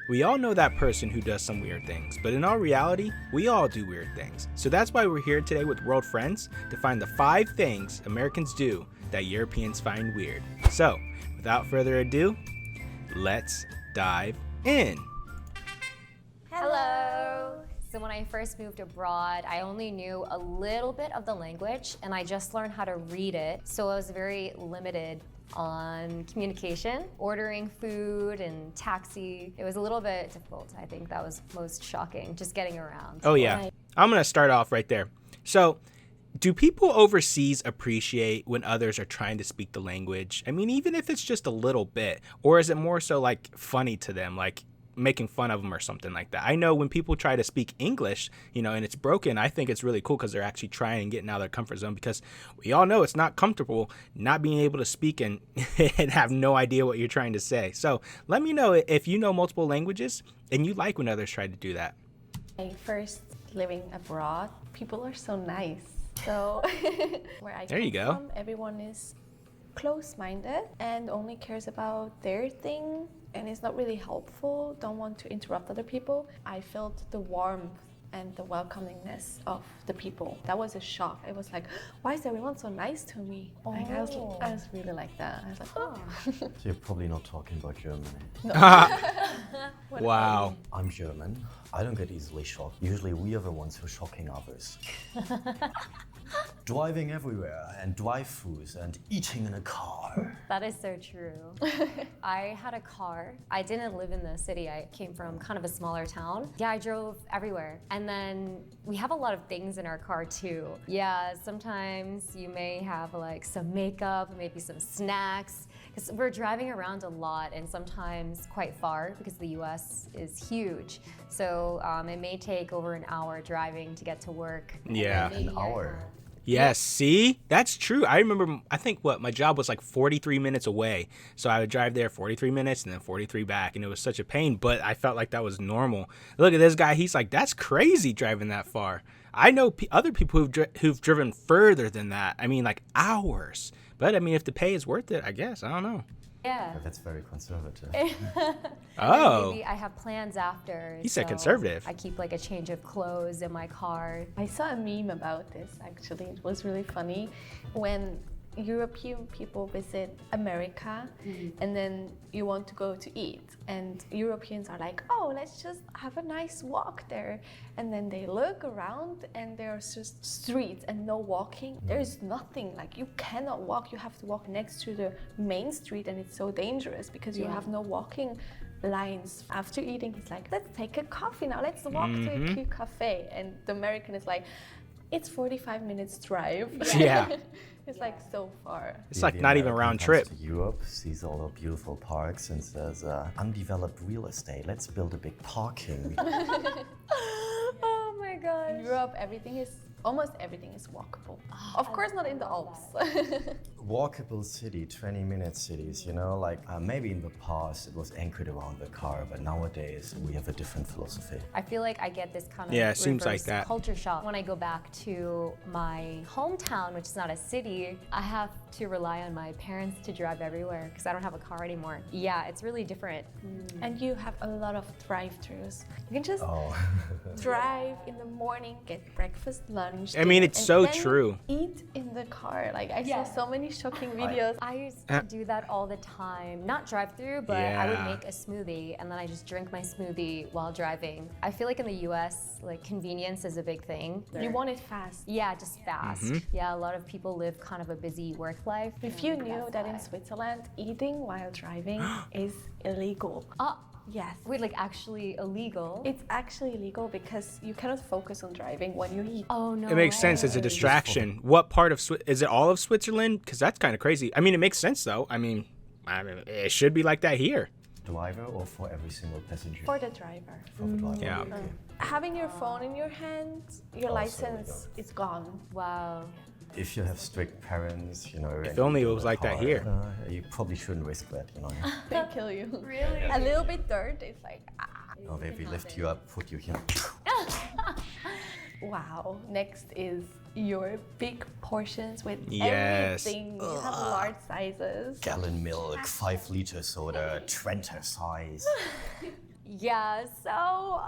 We all know that person who does some weird things, but in all reality, we all do weird things. So that's why we're here today with World Friends to find the 5 things Americans do that Europeans find weird. So, without further ado, let's dive in. Hello! So when I first moved abroad, I only knew a little bit of the language and I just learned how to read it. So I was very limited on communication, ordering food and taxi. It was a little bit difficult. I think that was most shocking, just getting around. Oh yeah, I'm gonna start off right there. So, do people overseas appreciate when others are trying to speak the language? I mean, even if it's just a little bit, or is it more so like funny to them, like making fun of them or something like that? I know when people try to speak English, and it's broken, I think it's really cool because they're actually trying and getting out of their comfort zone, because we all know it's not comfortable not being able to speak and, and have no idea what you're trying to say. So let me know if you know multiple languages and you like when others try to do that. My first living abroad, people are so nice. So where I There you come go. from, everyone is close-minded and only cares about their thing and is not really helpful, don't want to interrupt other people. I felt the warmth and the welcomingness of the people. That was a shock. It was like, why is everyone so nice to me? Like, I was really like that. I was like, oh. So you're probably not talking about Germany. Wow. I'm German. I don't get easily shocked. Usually we are the ones who are shocking others. Driving everywhere and drive-thrus and eating in a car. That is so true. I had a car. I didn't live in the city. I came from kind of a smaller town. Yeah, I drove everywhere. And then we have a lot of things in our car too. Yeah, sometimes you may have like some makeup, maybe some snacks. Because we're driving around a lot and sometimes quite far because the US is huge. So it may take over an hour driving to get to work. Yeah. An hour. Yes, see? That's true. I remember, I think my job was like 43 minutes away. So I would drive there 43 minutes and then 43 back. And it was such a pain, but I felt like that was normal. Look at this guy. He's like, that's crazy driving that far. I know other people who've driven further than that. I mean, like hours. But I mean, if the pay is worth it, I guess. I don't know. Yeah. But that's very conservative. Oh. Maybe I have plans after. He said so conservative. I keep like a change of clothes in my car. I saw a meme about this actually. It was really funny when European people visit America and then you want to go to eat and Europeans are like, oh, let's just have a nice walk there, and then they look around and there's just streets and no walking. There's nothing, like you cannot walk, you have to walk next to the main street and it's so dangerous because you have no walking lines. After eating, he's like, let's take a coffee now, let's walk to a cute cafe, and the American is like, it's 45 minutes drive. Yeah. It's like so far. It's like The not even American round comes trip. to Europe, sees all the beautiful parks and says, undeveloped real estate, let's build a big parking. Oh my gosh. Europe, almost everything is walkable. Of course, not in the Alps. Walkable city, 20-minute cities, like maybe in the past it was anchored around the car, but nowadays we have a different philosophy. I feel like I get this kind of Yeah, it seems like reverse that. culture shock. When I go back to my hometown, which is not a city, I have to rely on my parents to drive everywhere because I don't have a car anymore. Yeah, it's really different. And you have a lot of drive-thrus. You can just drive in the morning, get breakfast, lunch. I mean, dinner, it's and so then true. Eat in the car. Like I saw so many shocking videos. I used to do that all the time. Not drive-through, but I would Yeah. make a smoothie and then I just drink my smoothie while driving. I feel like in the US, like convenience is a big thing. You want it fast. Yeah, just fast. Yeah, a lot of people live kind of a busy work life. If you knew that in Switzerland, eating while driving is illegal. Yes. Wait, like actually illegal? It's actually illegal because you cannot focus on driving when you eat. Oh no. It makes sense. It's a distraction. What part of is it all of Switzerland? Because that's kind of crazy. I mean, it makes sense though. I mean, it should be like that here. Driver or for every single passenger? For the driver. For the driver. Yeah. Okay. Having your phone in your hand, your license is gone. Wow. If you have strict parents, If only it was like that here. You probably shouldn't risk that, They kill you. Really? A little bit dirt, it's like, They lift you up, put you here. wow. Next is your big portions with Yes. everything. You have large sizes. Gallon milk, 5 liter soda, Trenta size. Yeah, so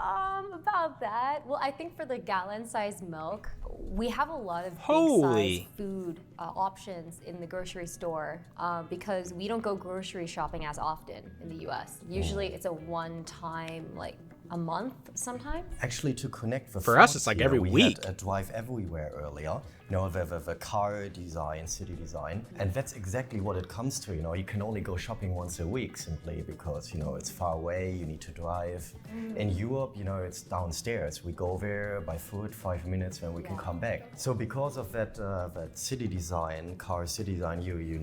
about that. Well, I think for the gallon-sized milk, we have a lot of Holy. big-sized food options in the grocery store because we don't go grocery shopping as often in the U.S. Usually, it's a one-time, like a month sometimes. Actually, to connect the For us, thoughts it's like here, every we week. had a drive everywhere earlier. You know, the car design, city design, and that's exactly what it comes to. You know, you can only go shopping once a week simply because you know it's far away. You need to drive. In Europe, you know, it's downstairs. We go there by foot, 5 minutes, and we can come back. So because of that, that city design, car city design, you you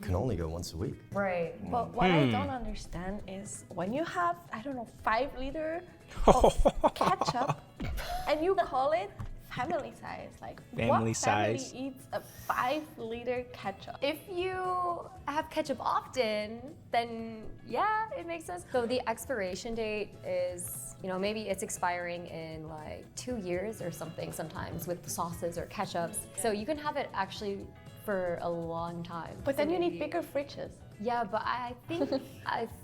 can only go once a week. Right. But what I don't understand is when you have, I don't know, 5 liter of ketchup and you call it family size. Like, Family what size. family eats a 5 liter ketchup? If you have ketchup often, then yeah, it makes sense. So the expiration date is, you know, maybe it's expiring in like 2 years or something sometimes with the sauces or ketchups. So you can have it actually for a long time. But then So you need maybe- bigger fridges. Yeah, but I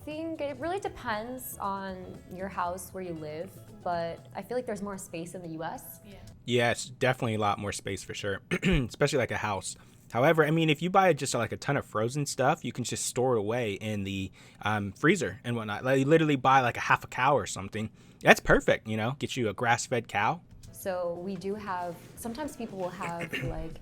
think it really depends on your house where you live. But I feel like there's more space in the U.S. Yeah, it's definitely a lot more space for sure, especially like a house. However, I mean, if you buy just like a ton of frozen stuff, you can just store it away in the freezer and whatnot. Like, you literally buy like a half a cow or something. That's perfect, you know, get you a grass-fed cow. So we do have, sometimes people will have like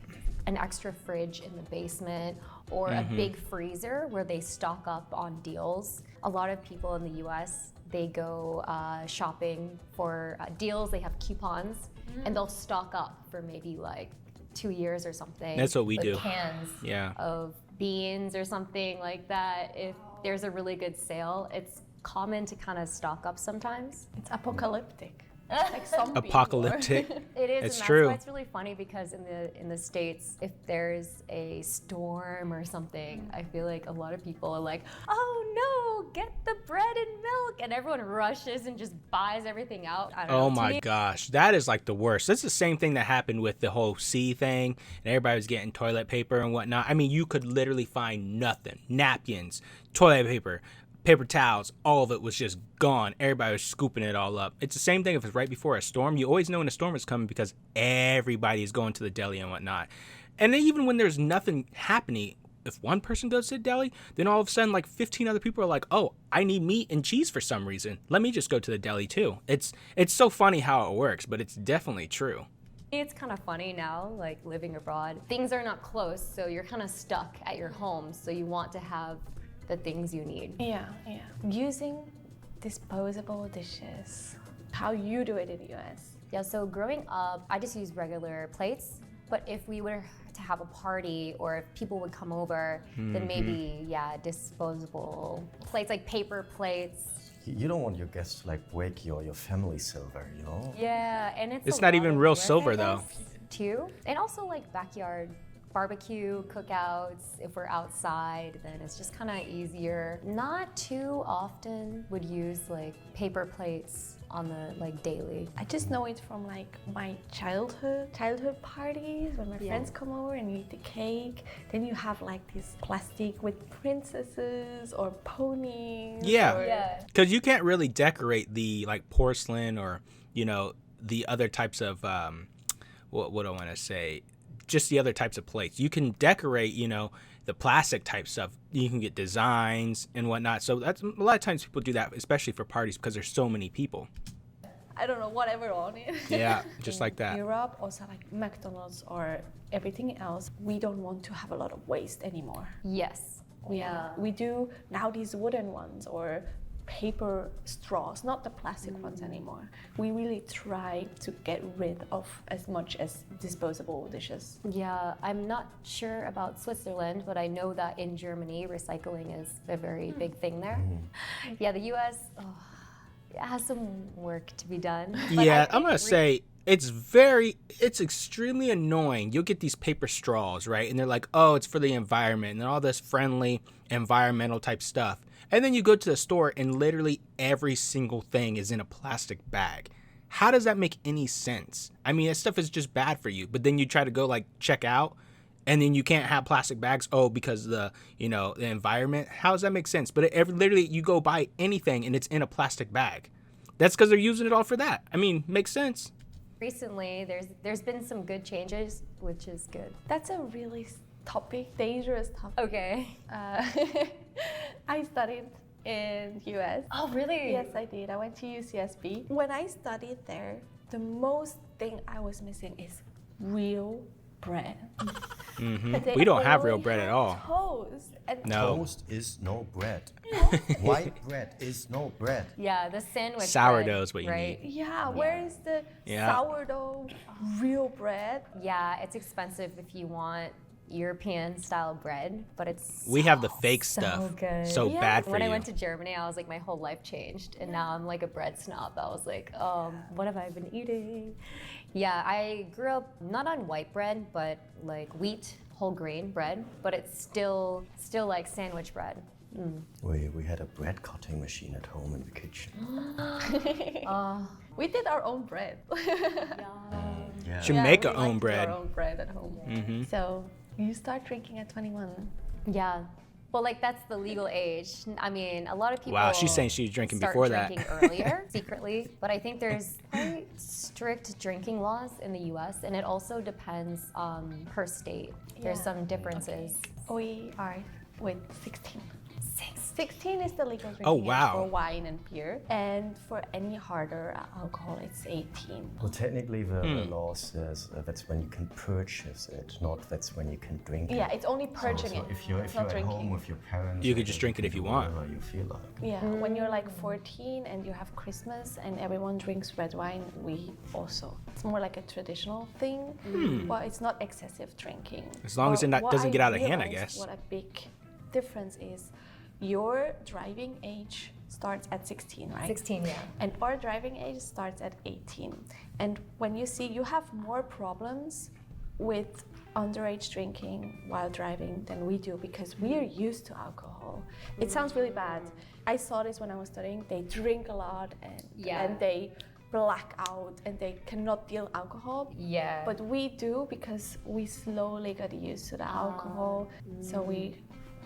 an extra fridge in the basement or a big freezer where they stock up on deals. A lot of people in the US, they go shopping for deals, they have coupons, and they'll stock up for maybe like 2 years or something. That's what we with do. Cans Yeah. of beans or something like that. If there's a really good sale, it's common to kind of stock up sometimes. It's apocalyptic. Like zombie Apocalyptic. war. It is, It's and true. that's why it's really funny because in the States, if there's a storm or something, I feel like a lot of people are like, oh no, get the bread and milk, and everyone rushes and just buys everything out. I don't know. Oh To my me, gosh, that is like the worst. That's the same thing that happened with the whole sea thing, and everybody was getting toilet paper and whatnot. I mean, you could literally find nothing. Napkins, toilet paper, paper towels, all of it was just gone. Everybody was scooping it all up. It's the same thing if it's right before a storm. You always know when a storm is coming because everybody is going to the deli and whatnot. And then even when there's nothing happening, if one person goes to the deli, then all of a sudden like 15 other people are like, oh, I need meat and cheese for some reason. Let me just go to the deli too. It's so funny how it works, but it's definitely true. it's kind of funny now, like living abroad. Things are not close, so you're kind of stuck at your home, so you want to have the things you need. Yeah. Using disposable dishes. How you do it in the US. Yeah, so growing up, I just used regular plates. But if we were to have a party or if people would come over, then maybe, disposable plates, like paper plates. You don't want your guests to like break your family silver, you know? Yeah, and It's a not lot even of real work, silver, I though. guess, Too. And also like backyard barbecue, cookouts. If we're outside, then it's just kind of easier. Not too often would use like paper plates on the like daily. I just know it from like my childhood parties when my friends come over and you eat the cake. Then you have like this plastic with princesses or ponies. Yeah. or- Yeah. Because you can't really decorate the like porcelain or, you know, the other types of, what do I want to say? Just the other types of plates. You can decorate, you know, the plastic type stuff. You can get designs and whatnot. So that's a lot of times people do that, especially for parties because there's so many people. I don't know, whatever on it. Yeah, just like In that. Europe, also like McDonald's or everything else, we don't want to have a lot of waste anymore. Yes. We do now these wooden ones or paper straws, not the plastic ones anymore. We really try to get rid of as much as disposable dishes. Yeah, I'm not sure about Switzerland, but I know that in Germany, recycling is a very big thing there. Yeah, the US it has some work to be done. But Yeah, I I'm going to think say it's extremely annoying. You'll get these paper straws, right? And they're like, oh, it's for the environment and all this friendly environmental type stuff. And then you go to the store and literally every single thing is in a plastic bag. How does that make any sense? I mean, that stuff is just bad for you. But then you try to go like check out and then you can't have plastic bags, because the the environment. How does that make sense? But literally you go buy anything and it's in a plastic bag. That's because they're using it all for that. I mean, makes sense. Recently, there's been some good changes, which is good. That's a really dangerous topic. Okay. I studied in US. Oh, really? Yes, I did. I went to UCSB. When I studied there, the most thing I was missing is real bread. But We don't have real only bread at had all. Toast and No. Toast is no bread. White bread is no bread. Yeah, the sandwich Sourdough bread, is what you right? need. Yeah, where is the Yeah. sourdough real bread? Yeah, it's expensive if you want European style bread, but it's We have the fake stuff. so good. So Yeah. bad for When you. I went to Germany, I was like, my whole life changed, and now I'm like a bread snob. I was like, what have I been eating? Yeah, I grew up not on white bread, but like wheat, whole grain bread, but it's still like sandwich bread. We had a bread cutting machine at home in the kitchen. We did our own bread. Yeah. Should Yeah, make we our like own to do bread. Our own bread at home. So you start drinking at 21. Yeah. Well, like that's the legal age. I mean, a lot of people. Wow, she's saying she was drinking start before that. drinking earlier, secretly. But I think there's quite strict drinking laws in the U.S. and it also depends per state. There's Yeah. some differences. We are with 16. 16 is the legal drinking Oh, age wow. for wine and beer, and for any harder alcohol, it's 18. Well, technically, the law says that's when you can purchase it, not that's when you can drink it. Yeah, it's only purging So it. if you're it's not at drinking. home with your parents, You could just drink it if you want. Whatever you feel like. Yeah, when you're like 14 and you have Christmas and everyone drinks red wine, we also. It's more like a traditional thing. Well, it's not excessive drinking. As long as it What doesn't I get out of hand, I realized guess. What a big difference is, your driving age starts at 16, right? 16, yeah. And our driving age starts at 18. And when you see, you have more problems with underage drinking while driving than we do because we are used to alcohol. It sounds really bad. I saw this when I was studying. They drink a lot and they black out and they cannot deal alcohol. Yeah. But we do because we slowly got used to the alcohol. So we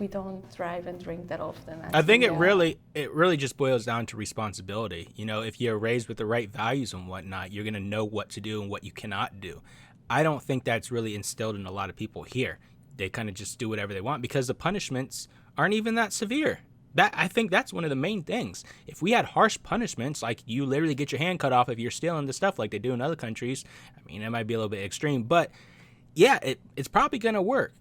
don't drive and drink that often. I think it actually. really just boils down to responsibility. If you're raised with the right values and whatnot, you're gonna know what to do and what you cannot do. I don't think that's really instilled in a lot of people here. They kind of just do whatever they want because the punishments aren't even that severe. I think that's one of the main things. If we had harsh punishments, like you literally get your hand cut off if you're stealing the stuff like they do in other countries, I mean, it might be a little bit extreme, but yeah, it's probably gonna work.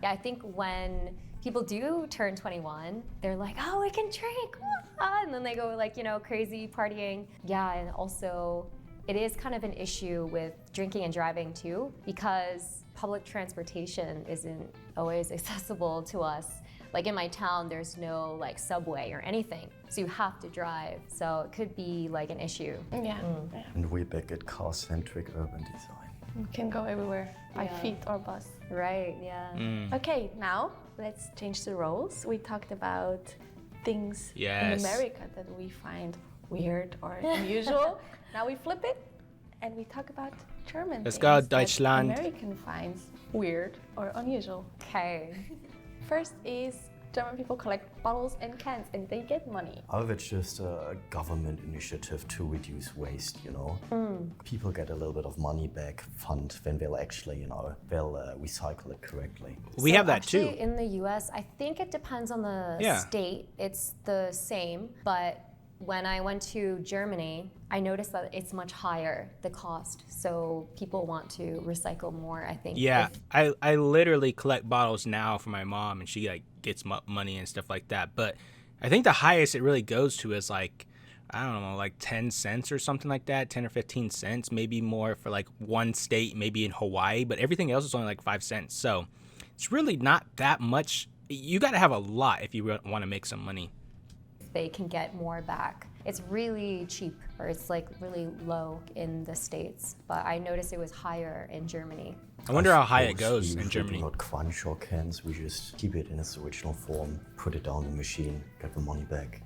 Yeah, I think when people do turn 21, they're like, oh, I can drink, and then they go like, crazy partying. Yeah, and also it is kind of an issue with drinking and driving too, because public transportation isn't always accessible to us. Like in my town, there's no like subway or anything, so you have to drive. So it could be like an issue. Yeah. And we're back at car-centric urban design. We can go everywhere by feet or bus. Right, yeah. Okay, now let's change the roles. We talked about things Yes. in America that we find weird or unusual. Now we flip it and we talk about German Let's things go, that Deutschland. American finds weird or unusual. Okay. First is German people collect bottles and cans and they get money. Oh, that's just a government initiative to reduce waste, People get a little bit of money back fund when they'll actually, they'll recycle it correctly. We have that too. Actually, in the U.S., I think it depends on the state. It's the same, but when I went to Germany, I noticed that it's much higher, the cost. So people want to recycle more, I think. Yeah, I literally collect bottles now for my mom, and she like gets money and stuff like that. But I think the highest it really goes to is like, I don't know, like 10 cents or something like that, 10 or 15 cents, maybe more for like one state, maybe in Hawaii. But everything else is only like 5 cents. So it's really not that much. You got to have a lot if you want to make some money. They can get more back. It's really cheap, or it's like really low in the States, but I noticed it was higher in Germany. I wonder how high it Of goes course, we in usually Germany. do not crunch our cans, we just keep it in its original form, put it down the machine, get the money back.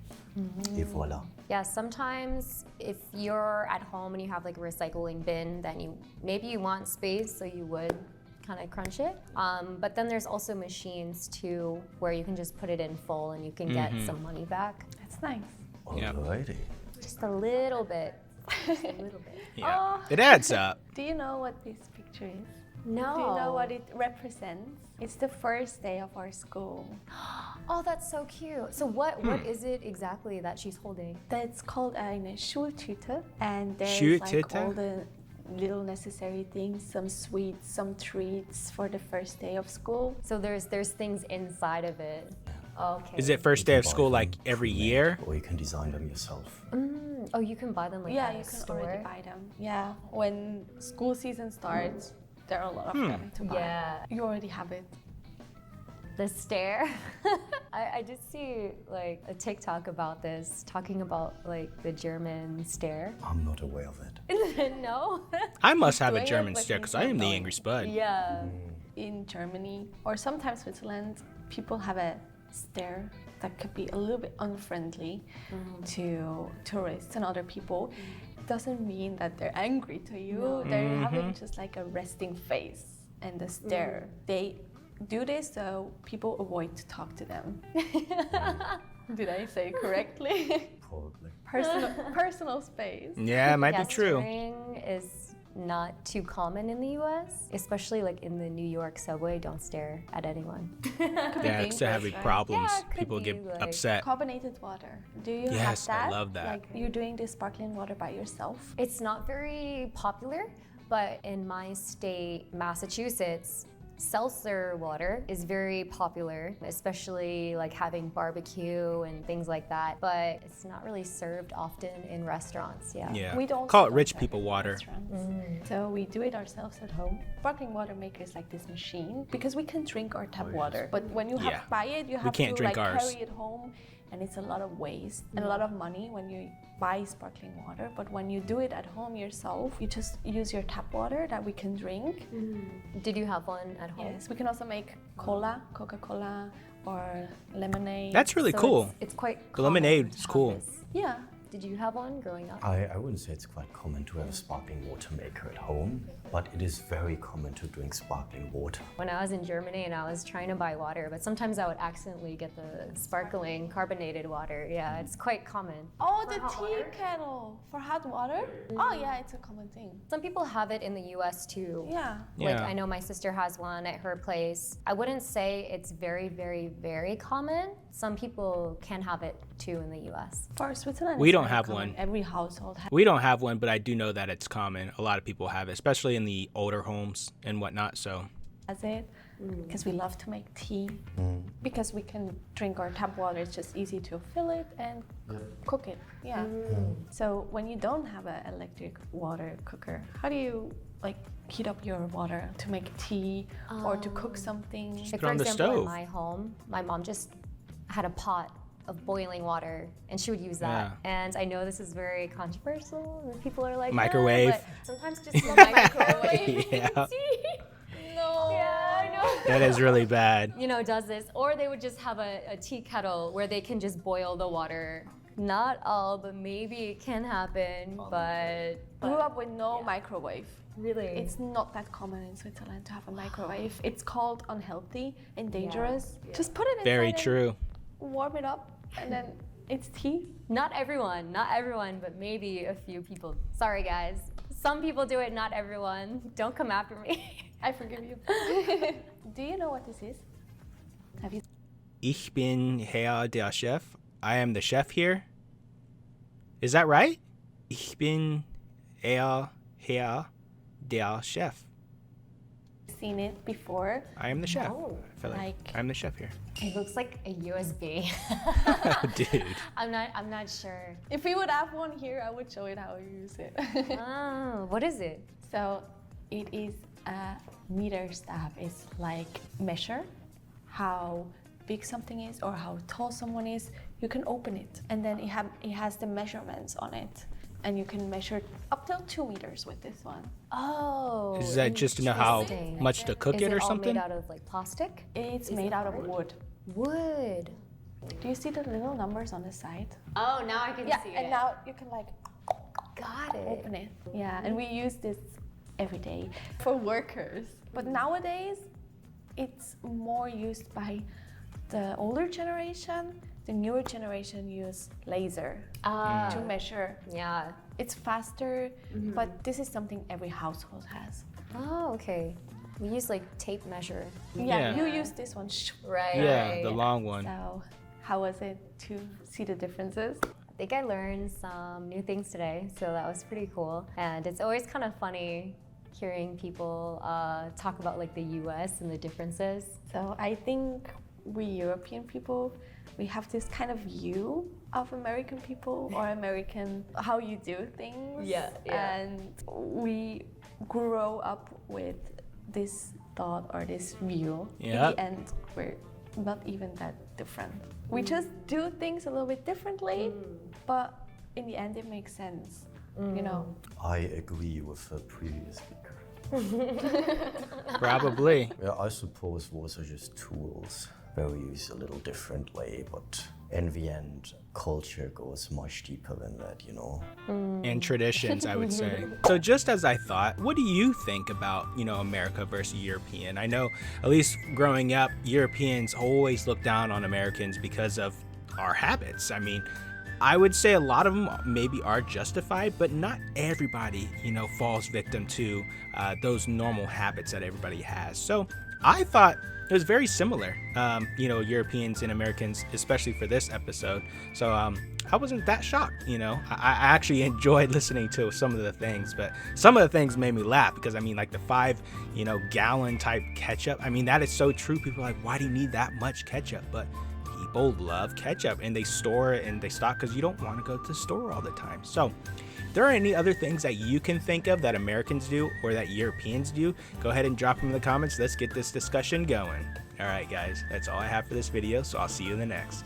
Et voila. Yeah, sometimes if you're at home and you have like a recycling bin, then maybe you want space, so you would kind of crunch it. But then there's also machines too where you can just put it in full and you can get some money back. That's nice. Alrighty. Just a little bit. Just a little bit. Yeah. Oh. It adds up. Do you know what this picture is? No. Do you know what it represents? It's the first day of our school. Oh, that's so cute. So what is it exactly that she's holding? That's called eine Schultüte, and there's Schultüte? like all the little necessary things, some sweets, some treats for the first day of school. So there's things inside of it. Okay. Is it first day of school like every year? Or you can design them yourself. Oh, you can buy them like Yeah, at you a can store. already buy them. Yeah, when school season starts, there are a lot of them to buy. Yeah. You already have it. The stare. I did see like a TikTok about this, talking about like the German stare. I'm not aware of it. No. I must have a Doing it German with stare me because I am the not Angry Spud. Yeah. In Germany or sometimes Switzerland, people have a stare that could be a little bit unfriendly to tourists and other people. It doesn't mean that they're angry to you. They're having just like a resting face and a stare. They do this so people avoid to talk to them. Did I say correctly? Probably. Personal space. Yeah, it might be true. Staring is not too common in the US, especially like in the New York subway. Don't stare at anyone. Yeah, it's to having right? problems. Yeah, it could People be, get like, upset. Carbonated water. Do you Yes, have I that? love that. Like you're doing this sparkling water by yourself? It's not very popular, but in my state, Massachusetts, seltzer water is very popular, especially like having barbecue and things like that, but it's not really served often in restaurants. Yeah. We don't Call it serve rich them people in water. restaurants. So we do it ourselves at home. Sparkling water maker is like this machine because we can drink our tap water, but when you have Yeah. to buy it, you have can't to drink like ours. carry it home, and it's a lot of waste and a lot of money when you buy sparkling water. But when you do it at home yourself, you just use your tap water that we can drink. Did you have one at home? Yes, we can also make cola, Coca-Cola, or lemonade. That's really So cool. It's quite The common lemonade to is have cool. this. Yeah. Did you have one growing up? I wouldn't say it's quite common to have a sparkling water maker at home, but it is very common to drink sparkling water. When I was in Germany and I was trying to buy water, but sometimes I would accidentally get the sparkling carbonated water. Yeah, it's quite common. Oh, the tea kettle for hot water? Oh yeah, it's a common thing. Some people have it in the US too. Yeah. Like Yeah. I know my sister has one at her place. I wouldn't say it's very, very, very common. Some people can have it too in the US. For Switzerland, We it's don't very have common. one. Every household has. We don't have one, but I do know that it's common. A lot of people have it, especially in the older homes and whatnot. So It because we love to make tea because we can drink our tap water. It's just easy to fill it and cook it. Yeah. So when you don't have an electric water cooker, how do you like heat up your water to make tea or to cook something? Like Put for it on the example, in stove. my home, my mom just had a pot of boiling water and she would use that. And I know this is very controversial and people are like, "Ah," Microwave. but sometimes just the microwave. Yeah. No. Yeah, I know. that is really bad. You know, does this. Or they would just have a tea kettle where they can just boil the water. Not all, but maybe it can happen. But Grew up with no microwave. really, It's not that common in Switzerland to have a microwave. It's called unhealthy and dangerous. Just put it inside Very and true. warm it up, and then it's tea. not everyone, but maybe a few people. Sorry, guys. Some people do it, not everyone. Don't come after me. I forgive you. Do you know what this is? Have you? Ich bin Herr der Chef. I am the chef here. Is that right? Ich bin Herr der Chef. Seen it before? I am the chef. No. I feel like Like- I'm the chef here. It looks like a USB. Dude. I'm not sure. If we would have one here, I would show it how you use it. Oh, what is it? So it is a meter staff. It's like measure how big something is or how tall someone is. You can open it, and then it has the measurements on it, and you can measure up till 2 meters with this one. Oh. Is that just to know how interesting. much to cook Is it or all something? made out of like plastic? It's Is made it out of hard? wood. Wood. Do you see the little numbers on the side? Oh, now I can Yeah, and now you can like Got it. open it. Yeah, and we use this every day for workers. But nowadays, it's more used by the older generation. The newer generation use laser to measure. Yeah. It's faster, but this is something every household has. Oh, okay. We use like tape measure. Yeah. You use this one. Right. Yeah, the long one. So, how was it to see the differences? I think I learned some new things today, so that was pretty cool. And it's always kind of funny hearing people talk about like the US and the differences. So I think we European people, we have this kind of view of American people or American, how you do things. Yeah. And we grow up with this thought or this view. In Yep. the end, we're not even that different. We just do things a little bit differently, but in the end it makes sense, you know. I agree with the previous speaker. Probably. Yeah, I suppose those are just tools, very used a little differently, but in the end, culture goes much deeper than that, you know. And traditions, I would say. So just as I thought, what do you think about, America versus European? I know, at least growing up, Europeans always look down on Americans because of our habits. I mean, I would say a lot of them maybe are justified, but not everybody, falls victim to those normal habits that everybody has. So I thought it was very similar, Europeans and Americans, especially for this episode. So I wasn't that shocked, I actually enjoyed listening to some of the things, but some of the things made me laugh because, like the 5, gallon type ketchup. That is so true. People are like, why do you need that much ketchup? But people love ketchup and they store it and they stock because you don't want to go to the store all the time. So if there are any other things that you can think of that Americans do or that Europeans do, go ahead and drop them in the comments. Let's get this discussion going. All right, guys, that's all I have for this video, so I'll see you in the next.